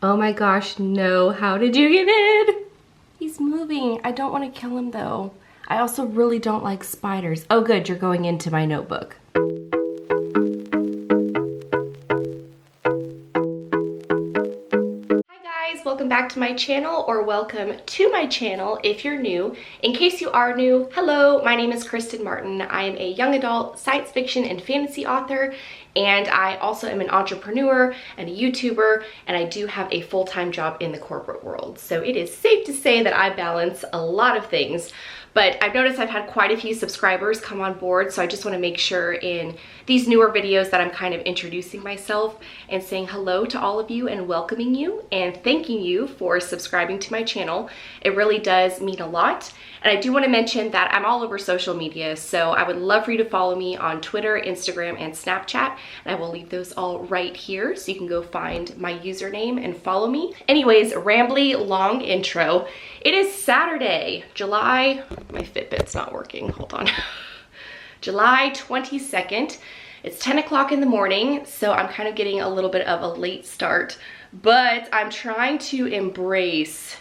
Oh my gosh, no. How did you get in? He's moving. I don't want to kill him though. I also really don't like spiders. Oh good, you're going into my notebook. Welcome back to my channel, or welcome to my channel if you're new. In case you are new, hello, my name is Kristen Martin. I am a young adult science fiction and fantasy author, and I also am an entrepreneur and a YouTuber, and I do have a full-time job in the corporate world. So it is safe to say that I balance a lot of things. But I've noticed I've had quite a few subscribers come on board, so I just want to make sure in these newer videos that I'm kind of introducing myself and saying hello to all of you and welcoming you and thanking you for subscribing to my channel. It really does mean a lot. And I do want to mention that I'm all over social media, so I would love for you to follow me on Twitter, Instagram, and Snapchat. And I will leave those all right here, so you can go find my username and follow me. Anyways, rambly long intro. It is Saturday, my Fitbit's not working, hold on. July 22nd. It's 10 o'clock in the morning, so I'm kind of getting a little bit of a late start, but I'm trying to embrace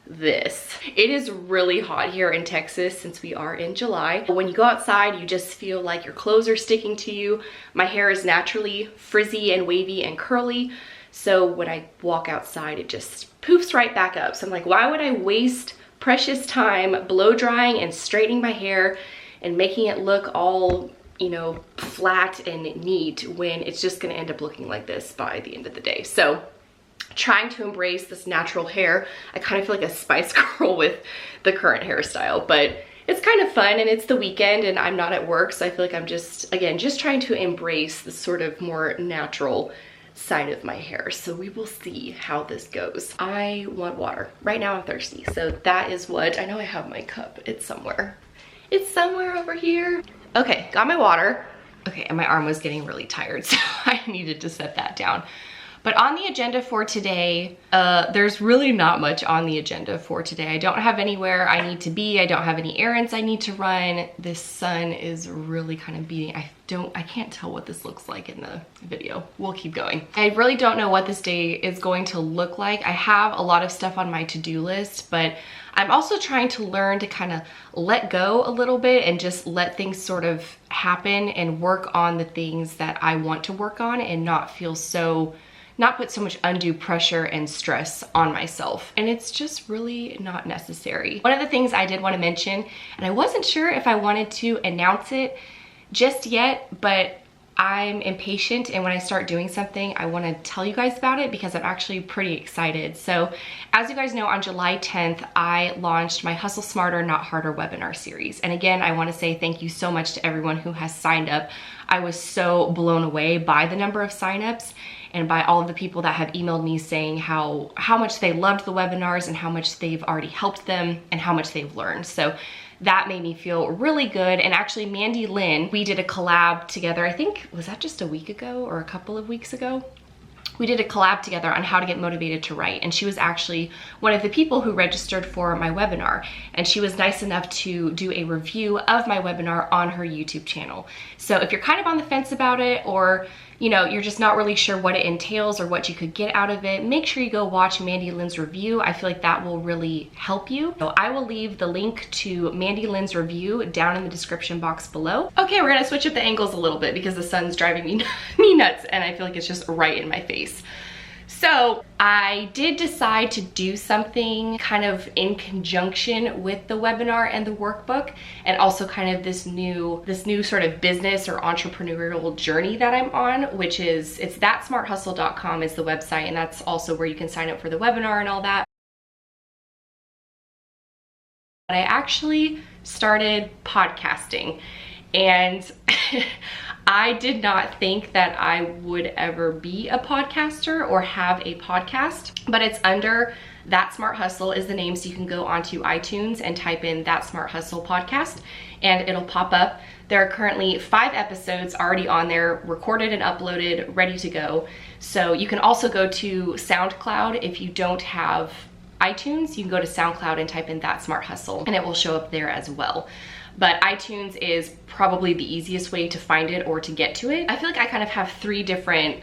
this. It is really hot here in Texas since we are in July. When you go outside, you just feel like your clothes are sticking to you. My hair is naturally frizzy and wavy and curly, so when I walk outside, it just poofs right back up. So I'm like, why would I waste precious time blow drying and straightening my hair and making it look all, you know, flat and neat when it's just gonna end up looking like this by the end of the day. So trying to embrace this natural hair. I kind of feel like a Spice Girl with the current hairstyle, but it's kind of fun and it's the weekend and I'm not at work, so I feel like I'm just, again, just trying to embrace the sort of more natural side of my hair. So we will see how this goes. I want water. Right now I'm thirsty, so that is what, I know I have my cup. It's somewhere. It's somewhere over here. Okay, got my water. Okay, and my arm was getting really tired, so I needed to set that down. But on the agenda for today, there's really not much on the agenda for today. I don't have anywhere I need to be. I don't have any errands I need to run. This sun is really kind of beating. I can't tell what this looks like in the video. We'll keep going. I really don't know what this day is going to look like. I have a lot of stuff on my to-do list, but I'm also trying to learn to kind of let go a little bit and just let things sort of happen and work on the things that I want to work on and not put so much undue pressure and stress on myself. And it's just really not necessary. One of the things I did want to mention, and I wasn't sure if I wanted to announce it just yet, but I'm impatient, and when I start doing something, I want to tell you guys about it because I'm actually pretty excited. So as you guys know, on July 10th, I launched my Hustle Smarter, Not Harder webinar series. And again, I want to say thank you so much to everyone who has signed up. I was so blown away by the number of signups and by all of the people that have emailed me saying how much they loved the webinars and how much they've already helped them and how much they've learned. So that made me feel really good. And actually Mandy Lynn, we did a collab together. I think, was that just a week ago or a couple of weeks ago? We did a collab together on how to get motivated to write. And she was actually one of the people who registered for my webinar. And she was nice enough to do a review of my webinar on her YouTube channel. So if you're kind of on the fence about it, or you know, you're just not really sure what it entails or what you could get out of it, make sure you go watch Mandy Lynn's review. I feel like that will really help you. So I will leave the link to Mandy Lynn's review down in the description box below. Okay, we're gonna switch up the angles a little bit because the sun's driving me nuts and I feel like it's just right in my face. So I did decide to do something kind of in conjunction with the webinar and the workbook, and also kind of this new sort of business or entrepreneurial journey that I'm on, which is, it's thatsmarthustle.com is the website, and that's also where you can sign up for the webinar and all that. But I actually started podcasting, and I did not think that I would ever be a podcaster or have a podcast, but it's under That Smart Hustle is the name, so you can go onto iTunes and type in That Smart Hustle podcast and it'll pop up. There are currently 5 episodes already on there, recorded and uploaded, ready to go. So you can also go to SoundCloud. If you don't have iTunes, you can go to SoundCloud and type in That Smart Hustle and it will show up there as well. But iTunes is probably the easiest way to find it or to get to it. I feel like I kind of have 3 different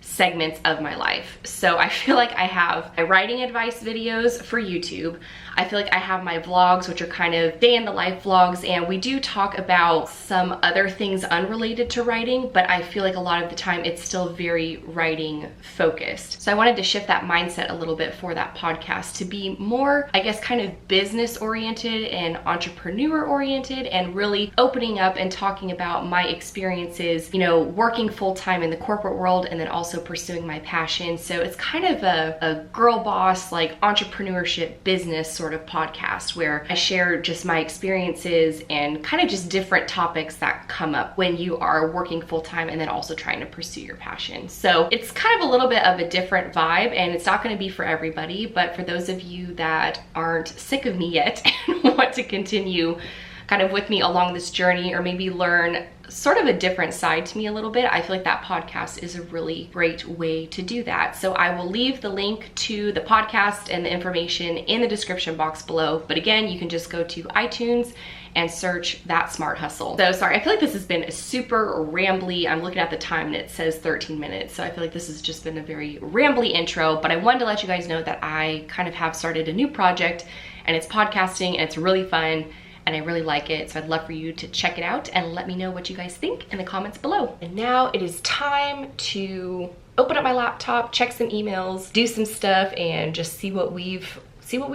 segments of my life. So I feel like I have my writing advice videos for YouTube. I feel like I have my vlogs, which are kind of day in the life vlogs, and we do talk about some other things unrelated to writing, but I feel like a lot of the time it's still very writing focused. So I wanted to shift that mindset a little bit for that podcast to be more, I guess, kind of business oriented and entrepreneur oriented, and really opening up and talking about my experiences, you know, working full-time in the corporate world and then also pursuing my passion. So it's kind of a girl boss, like entrepreneurship business sort of podcast where I share just my experiences and kind of just different topics that come up when you are working full-time and then also trying to pursue your passion. So it's kind of a little bit of a different vibe, and it's not going to be for everybody, but for those of you that aren't sick of me yet and want to continue kind of with me along this journey, or maybe learn sort of a different side to me a little bit, I feel like that podcast is a really great way to do that. So I will leave the link to the podcast and the information in the description box below. But again, you can just go to iTunes and search That Smart Hustle. So sorry, I feel like this has been a super rambly, I'm looking at the time and it says 13 minutes. So I feel like this has just been a very rambly intro, but I wanted to let you guys know that I kind of have started a new project, and it's podcasting, and it's really fun. And I really like it, so I'd love for you to check it out and let me know what you guys think in the comments below. And now it is time to open up my laptop, check some emails, do some stuff, and just see what we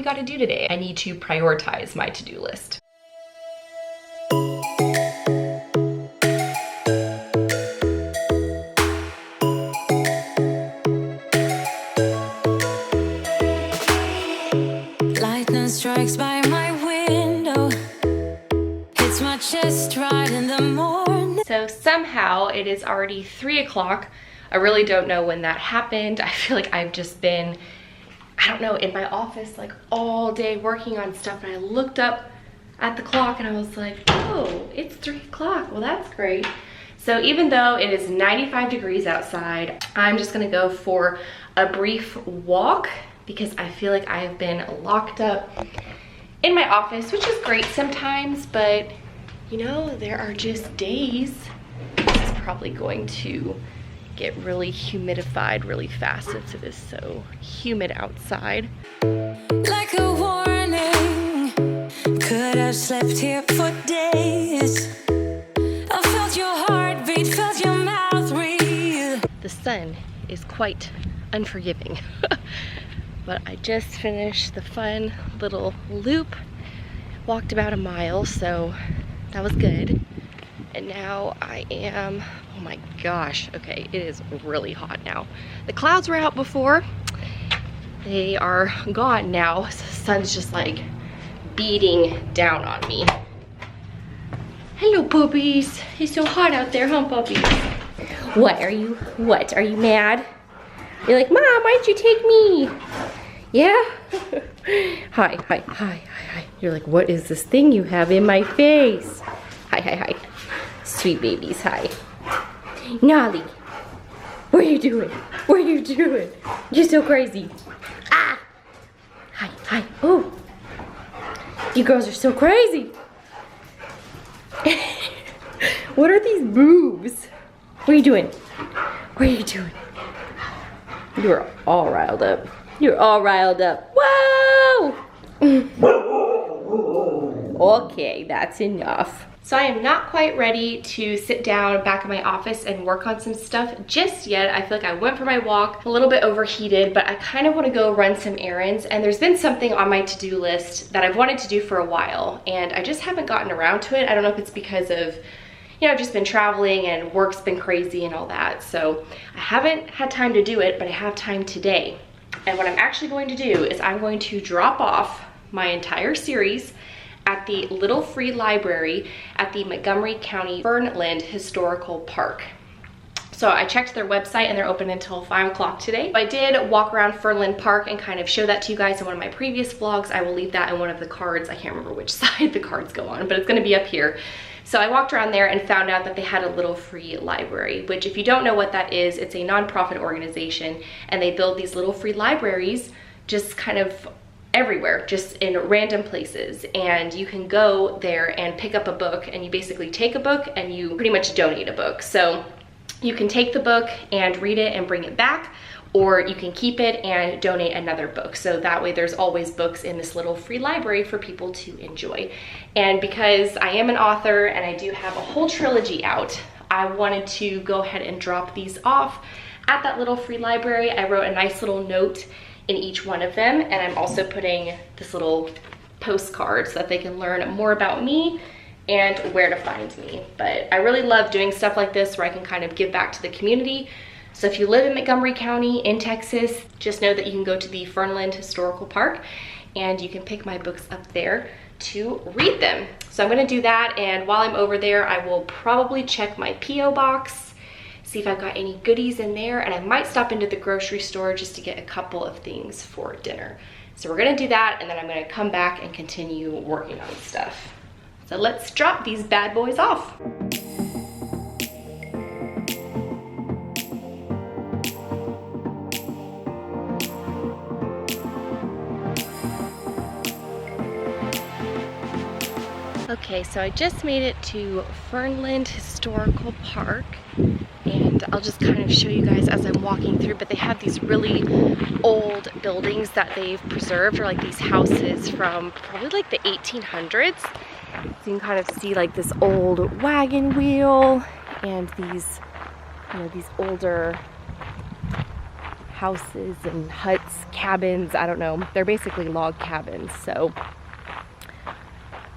got to do today. I need to prioritize my to-do list. Lightning strikes by my window. It's my chest right in the morning. So somehow it is already 3 o'clock. I really don't know when that happened. I feel like I've just been, I don't know, in my office like all day working on stuff, and I looked up at the clock and I was like, oh, it's 3 o'clock. Well, that's great. So even though it is 95 degrees outside, I'm just gonna go for a brief walk because I feel like I have been locked up in my office, which is great sometimes, but you know, there are just days. It's probably going to get really humidified really fast since it is so humid outside. Like a warning, could have slept here for days. I felt your heartbeat, felt your mouth breathe. The sun is quite unforgiving. But I just finished the fun little loop, walked about a mile, so that was good. And now I am, oh my gosh, okay, it is really hot now. The clouds were out before. They are gone now. So the sun's just like beating down on me. Hello, puppies. It's so hot out there, huh, puppies? What are you mad? You're like, Mom, why didn't you take me? Yeah? Hi. You're like, what is this thing you have in my face? Hi. Sweet babies, hi. Nolly, what are you doing? You're so crazy. Ah! Hi. Oh! You girls are so crazy. What are these boobs? What are you doing? You're all riled up. Whoa! Okay, that's enough. So I am not quite ready to sit down back in my office and work on some stuff just yet. I feel like I went for my walk, a little bit overheated, but I kind of want to go run some errands, and there's been something on my to-do list that I've wanted to do for a while, and I just haven't gotten around to it. I don't know if it's because of, you know, I've just been traveling and work's been crazy and all that, so I haven't had time to do it, but I have time today. And what I'm actually going to do is I'm going to drop off my entire series at the Little Free Library at the Montgomery County Fernland Historical Park. So I checked their website and they're open until 5 o'clock today. I did walk around Fernland Park and kind of show that to you guys in one of my previous vlogs. I will leave that in one of the cards. I can't remember which side the cards go on, but it's gonna be up here. So I walked around there and found out that they had a Little Free Library, which if you don't know what that is, it's a nonprofit organization, and they build these little free libraries just kind of everywhere, just in random places, and you can go there and pick up a book, and you basically take a book and you pretty much donate a book. So You can take the book and read it and bring it back, or you can keep it and donate another book. So that way there's always books in this little free library for people to enjoy. And because I am an author and I do have a whole trilogy out, I wanted to go ahead and drop these off at that little free library. I wrote a nice little note in each one of them, and I'm also putting this little postcard so that they can learn more about me and where to find me. But I really love doing stuff like this where I can kind of give back to the community. So if you live in Montgomery County in Texas, just know that you can go to the Fernland Historical Park and you can pick my books up there to read them. So I'm gonna do that, and while I'm over there, I will probably check my P.O. box, see if I've got any goodies in there, and I might stop into the grocery store just to get a couple of things for dinner. So we're gonna do that, and then I'm gonna come back and continue working on stuff. So let's drop these bad boys off. Okay, so I just made it to Fernland Historical Park, and I'll just kind of show you guys as I'm walking through, but they have these really old buildings that they've preserved, or like these houses from probably like the 1800s. So you can kind of see like this old wagon wheel and these, you know, these older houses and huts, cabins, I don't know. They're basically log cabins, so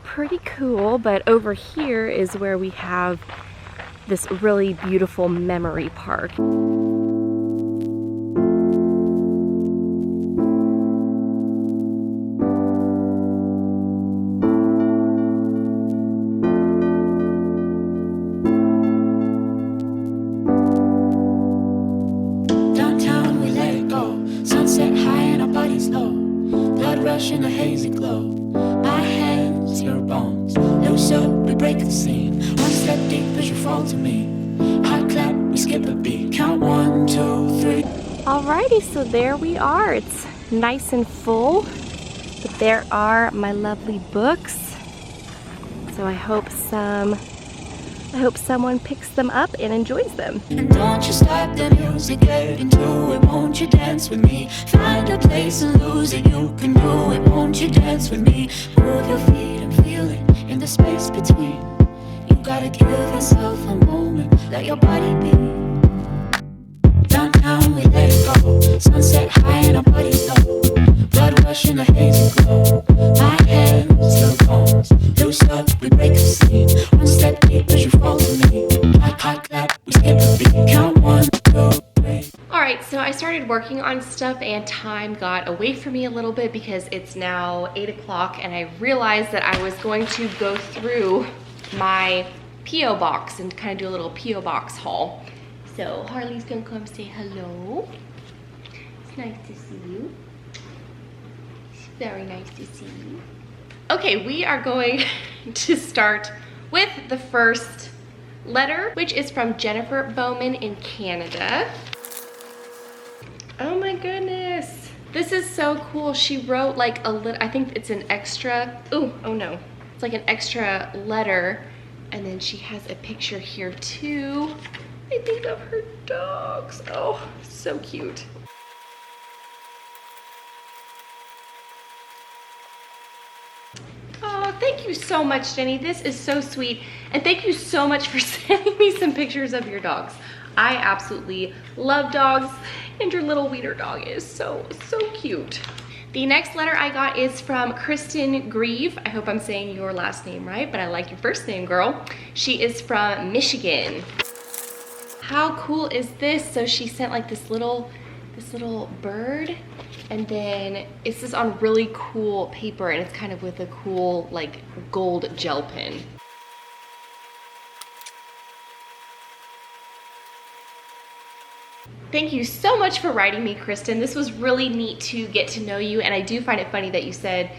pretty cool. But over here is where we have this really beautiful memory park. Downtown we let it go, sunset high and our bodies low, blood rush in a hazy glow. My hands, your bones, loose up, we break the scene. One step deep as you fall to me. Hot clap, we skip a beat. Count 1, 2, 3. Alrighty, so there we are. It's nice and full, but there are my lovely books. So I hope someone picks them up and enjoys them. And don't you stop the music, get into it. Won't you dance with me? Find a place and lose it. You can do it. Won't you dance with me? Move your feet and feel it in the space between. You gotta give yourself a moment. Let your body be. Downtown we let it go. Sunset high and our bodies low. Blood rush in a hazy glow. My hands, your bones. Loose up, we break the scene. One step deep as you fall to me. Hot clap, we skip a beat. Count 1, 2, 3. Alright, so I started working on stuff and time got away from me a little bit because it's now 8 o'clock, and I realized that I was going to go through my P.O. box and kind of do a little P.O. box haul. So Harley's gonna come say hello. It's nice to see you. It's very nice to see you. Okay, we are going to start with the first letter, which is from Jennifer Bowman in Canada. Oh my goodness. This is so cool. She wrote like a little, I think it's an extra, oh no. It's like an extra letter, and then she has a picture here too, I think, of her dogs. Oh, so cute. Oh, thank you so much, Jenny. This is so sweet. And thank you so much for sending me some pictures of your dogs. I absolutely love dogs, and your little wiener dog is so cute. The next letter I got is from Kristen Grieve. I hope I'm saying your last name right, but I like your first name, girl. She is from Michigan. How cool is this? So she sent like this little bird, and then this is on really cool paper, and it's kind of with a cool like gold gel pen. Thank you so much for writing me, Kristen. This was really neat to get to know you, and I do find it funny that you said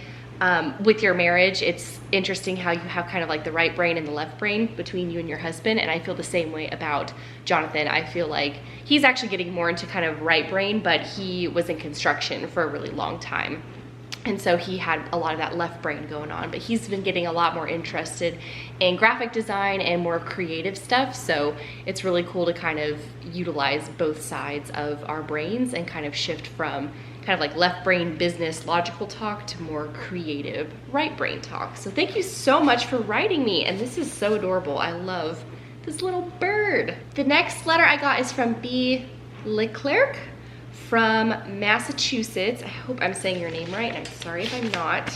with your marriage, it's interesting how you have kind of like the right brain and the left brain between you and your husband, and I feel the same way about Jonathan. I feel like he's actually getting more into kind of right brain, but he was in construction for a really long time. And so he had a lot of that left brain going on, but he's been getting a lot more interested in graphic design and more creative stuff. So it's really cool to kind of utilize both sides of our brains and kind of shift from kind of like left brain business logical talk to more creative right brain talk. So thank you so much for writing me. And this is so adorable. I love this little bird. The next letter I got is from B. Leclerc from Massachusetts. I hope I'm saying your name right. I'm sorry if I'm not.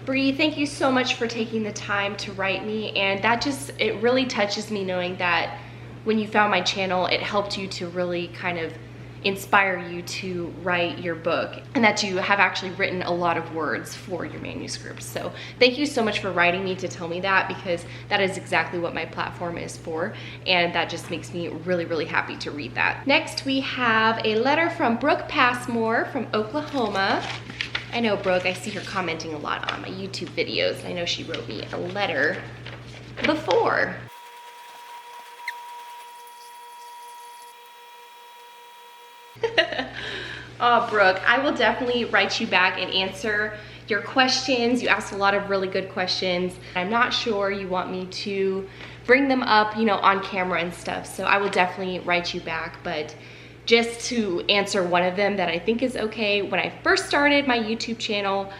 Bree, thank you so much for taking the time to write me, and that just, it really touches me knowing that when you found my channel, it helped you to really kind of inspire you to write your book, and that you have actually written a lot of words for your manuscript. So thank you so much for writing me to tell me that, because that is exactly what my platform is for, and that just makes me really, really happy to read that. Next, we have a letter from Brooke Passmore from Oklahoma. I know Brooke, I see her commenting a lot on my YouTube videos. I know she wrote me a letter before. Oh, Brooke, I will definitely write you back and answer your questions. You asked a lot of really good questions. I'm not sure you want me to bring them up, you know, on camera and stuff. So I will definitely write you back, but just to answer one of them that I think is okay. When I first started my YouTube channel,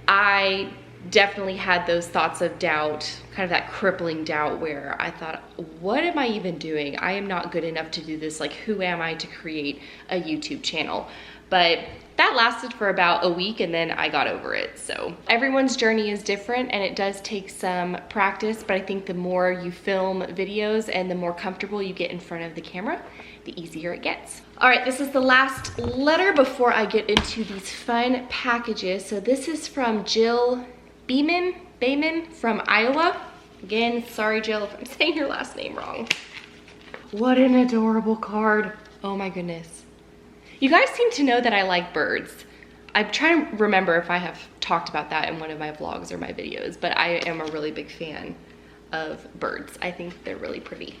I definitely had those thoughts of doubt, kind of that crippling doubt where I thought, what am I even doing? I am not good enough to do this. Like, who am I to create a YouTube channel? But that lasted for about a week and then I got over it. So everyone's journey is different and it does take some practice, but I think the more you film videos and the more comfortable you get in front of the camera, the easier it gets. All right, this is the last letter before I get into these fun packages. So this is from Jill Bayman from Iowa. Again, sorry Jill if I'm saying your last name wrong. What an adorable card. Oh my goodness. You guys seem to know that I like birds. I'm trying to remember if I have talked about that in one of my vlogs or my videos, but I am a really big fan of birds. I think they're really pretty.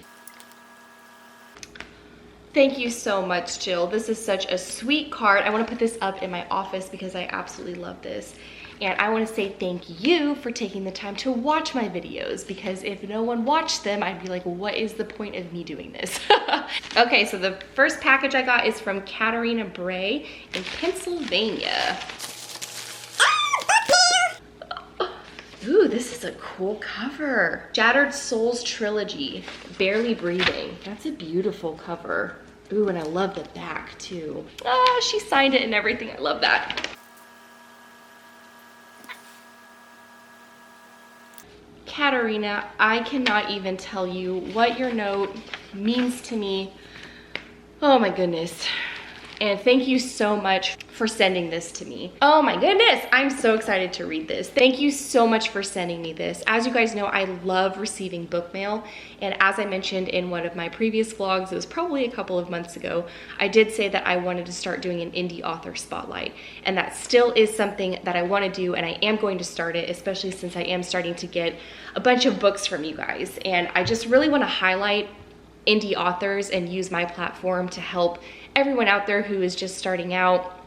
Thank you so much, Jill. This is such a sweet card. I want to put this up in my office because I absolutely love this. And I want to say thank you for taking the time to watch my videos, because if no one watched them, I'd be like, what is the point of me doing this? Okay, so the first package I got is from Katarina Bray in Pennsylvania. Ooh, this is a cool cover. Shattered Souls Trilogy, Barely Breathing. That's a beautiful cover. Ooh, and I love the back too. Ah, she signed it and everything. I love that. Katarina, I cannot even tell you what your note means to me. Oh my goodness. And thank you so much for sending this to me. Oh my goodness, I'm so excited to read this. Thank you so much for sending me this. As you guys know, I love receiving book mail. And as I mentioned in one of my previous vlogs, it was probably a couple of months ago, I did say that I wanted to start doing an indie author spotlight. And that still is something that I want to do, and I am going to start it, especially since I am starting to get a bunch of books from you guys. And I just really want to highlight indie authors and use my platform to help everyone out there who is just starting out,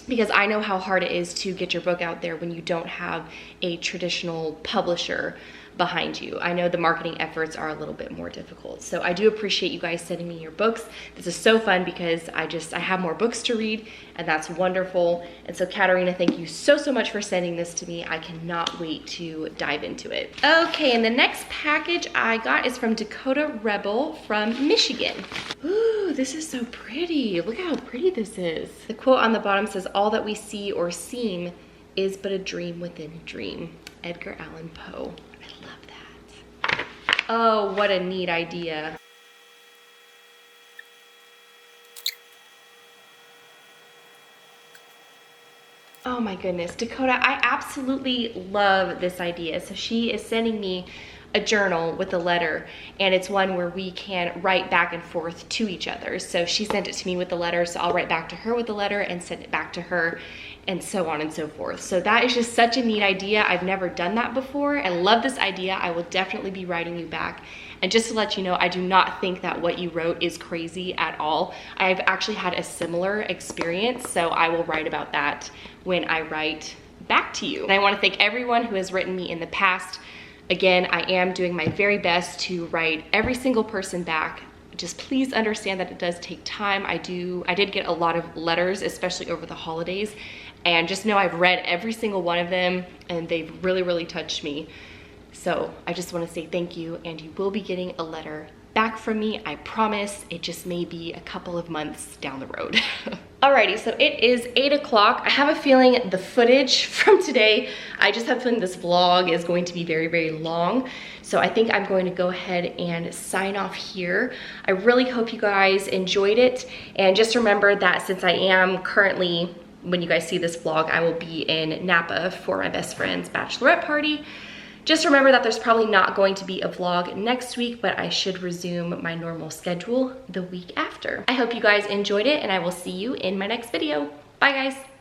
because I know how hard it is to get your book out there when you don't have a traditional publisher behind you. I know the marketing efforts are a little bit more difficult. So I do appreciate you guys sending me your books. This is so fun because I have more books to read, and that's wonderful. And so Katarina, thank you so much for sending this to me. I cannot wait to dive into it. Okay, and the next package I got is from Dakota Rebel from Michigan. Ooh, this is so pretty. Look how pretty this is. The quote on the bottom says, "All that we see or seem is but a dream within a dream." Edgar Allan Poe. I love that. Oh, what a neat idea. Oh my goodness, Dakota, I absolutely love this idea. So she is sending me a journal with a letter, and it's one where we can write back and forth to each other. So she sent it to me with the letter, so I'll write back to her with the letter and send it back to her, and so on and so forth. So that is just such a neat idea. I've never done that before. I love this idea. I will definitely be writing you back And just to let you know, I do not think that what you wrote is crazy at all. I've actually had a similar experience, so I will write about that when I write back to you. And I want to thank everyone who has written me in the past. Again, I am doing my very best to write every single person back. Just please understand that it does take time. I did get a lot of letters, especially over the holidays, and just know I've read every single one of them and they've really, really touched me. So I just want to say thank you, and you will be getting a letter back from me, I promise. It just may be a couple of months down the road. Alrighty, so it is 8 o'clock. I have a feeling the footage from today, I just have a feeling this vlog is going to be very, very long. So I think I'm going to go ahead and sign off here. I really hope you guys enjoyed it. And just remember that since I am currently, when you guys see this vlog, I will be in Napa for my best friend's bachelorette party. Just remember that there's probably not going to be a vlog next week, but I should resume my normal schedule the week after. I hope you guys enjoyed it, and I will see you in my next video. Bye guys.